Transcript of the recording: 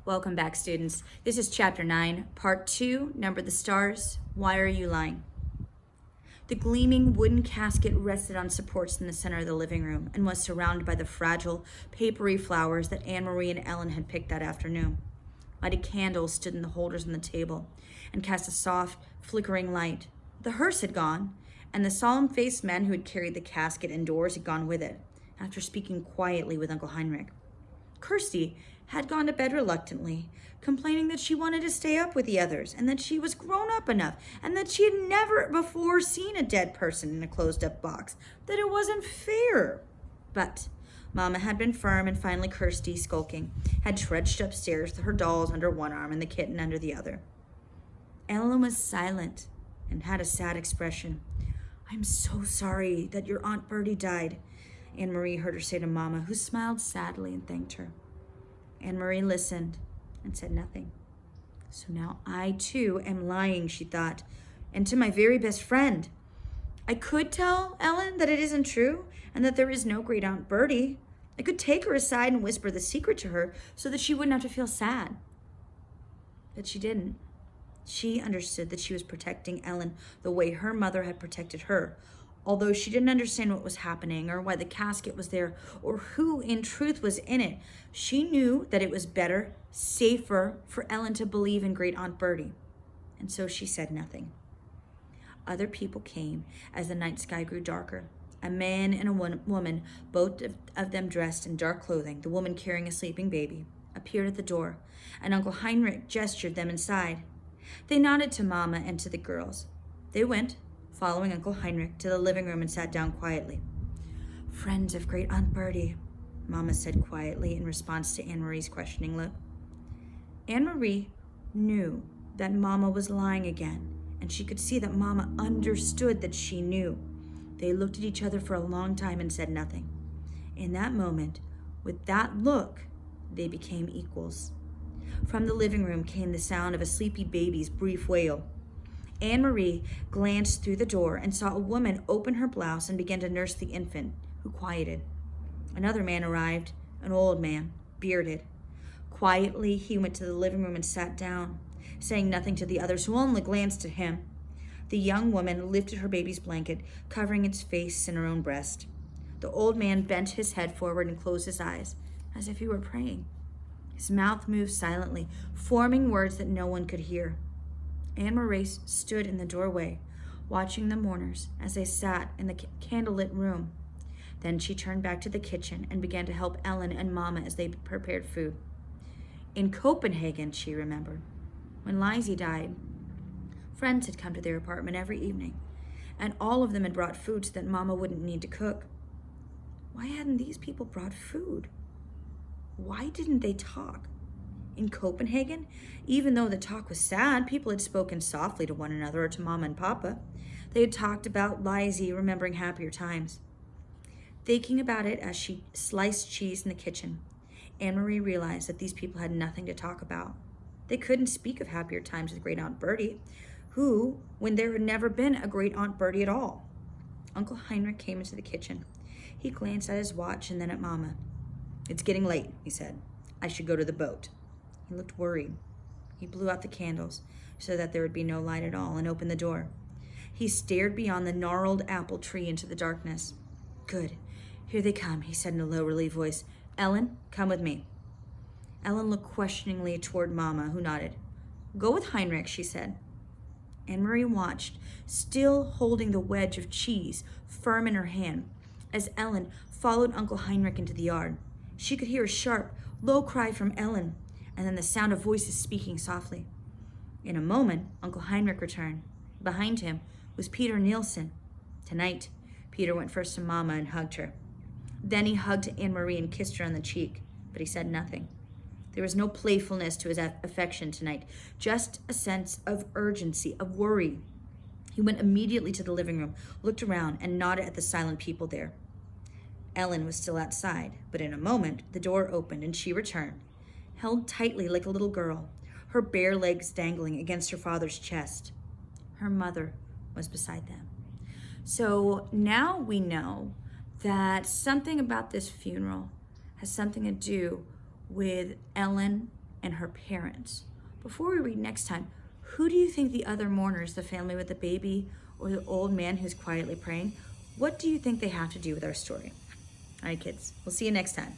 Welcome back, students. This is Chapter 9, Part 2, Number the Stars. Why are you lying? The gleaming wooden casket rested on supports in the center of the living room and was surrounded by the fragile, papery flowers that Anne-Marie and Ellen had picked that afternoon. Lighted candles stood in the holders on the table and cast a soft, flickering light. The hearse had gone, and the solemn-faced men who had carried the casket indoors had gone with it, after speaking quietly with Uncle Heinrich. Kirsty had gone to bed reluctantly, complaining that she wanted to stay up with the others and that she was grown up enough and that she had never before seen a dead person in a closed-up box, that it wasn't fair. But Mama had been firm, and finally Kirsty, skulking, had trudged upstairs with her dolls under one arm and the kitten under the other. Ellen was silent and had a sad expression. "I'm so sorry that your Aunt Bertie died," Anne-Marie heard her say to Mama, who smiled sadly and thanked her. Anne-Marie listened and said nothing. So now I, too, am lying, she thought, and to my very best friend. I could tell Ellen that it isn't true and that there is no great Aunt Bertie. I could take her aside and whisper the secret to her so that she wouldn't have to feel sad. But she didn't. She understood that she was protecting Ellen the way her mother had protected her, although she didn't understand what was happening or why the casket was there or who in truth was in it. She knew that it was better, safer for Ellen to believe in great Aunt Bertie, and so she said nothing. Other people came as the night sky grew darker. A man and a woman, both of them dressed in dark clothing, the woman carrying a sleeping baby, appeared at the door, and Uncle Heinrich gestured them inside. They nodded to Mama and to the girls. They went, following Uncle Heinrich, to the living room and sat down quietly. "Friends of great Aunt Bertie," Mama said quietly in response to Anne-Marie's questioning look. Anne-Marie knew that Mama was lying again, and she could see that Mama understood that she knew. They looked at each other for a long time and said nothing. In that moment, with that look, they became equals. From the living room came the sound of a sleepy baby's brief wail. Anne-Marie glanced through the door and saw a woman open her blouse and begin to nurse the infant, who quieted. Another man arrived, an old man, bearded. Quietly, he went to the living room and sat down, saying nothing to the others, who only glanced at him. The young woman lifted her baby's blanket, covering its face in her own breast. The old man bent his head forward and closed his eyes, as if he were praying. His mouth moved silently, forming words that no one could hear. Anne-Marie stood in the doorway, watching the mourners as they sat in the candlelit room. Then she turned back to the kitchen and began to help Ellen and Mama as they prepared food. In Copenhagen, she remembered, when Lizzie died, friends had come to their apartment every evening, and all of them had brought food so that Mama wouldn't need to cook. Why hadn't these people brought food? Why didn't they talk? In Copenhagen, even though the talk was sad, people had spoken softly to one another or to Mama and Papa. They had talked about Lizzie remembering happier times. Thinking about it as she sliced cheese in the kitchen, Anne-Marie realized that these people had nothing to talk about. They couldn't speak of happier times with great Aunt Bertie, when there had never been a great Aunt Bertie at all. Uncle Heinrich came into the kitchen. He glanced at his watch and then at Mama. "It's getting late," he said. "I should go to the boat." He looked worried. He blew out the candles so that there would be no light at all and opened the door. He stared beyond the gnarled apple tree into the darkness. "Good. Here they come," he said in a low, relieved voice. "Ellen, come with me." Ellen looked questioningly toward Mama, who nodded. "Go with Heinrich," she said. Anne-Marie watched, still holding the wedge of cheese firm in her hand, as Ellen followed Uncle Heinrich into the yard. She could hear a sharp, low cry from Ellen, and then the sound of voices speaking softly. In a moment, Uncle Heinrich returned. Behind him was Peter Nielsen. Tonight, Peter went first to Mama and hugged her. Then he hugged Anne-Marie and kissed her on the cheek, but he said nothing. There was no playfulness to his affection tonight, just a sense of urgency, of worry. He went immediately to the living room, looked around, and nodded at the silent people there. Ellen was still outside, but in a moment, the door opened and she returned, held tightly like a little girl, her bare legs dangling against her father's chest. Her mother was beside them. So now we know that something about this funeral has something to do with Ellen and her parents. Before we read next time, who do you think the other mourners, the family with the baby or the old man who's quietly praying, what do you think they have to do with our story? All right, kids, we'll see you next time.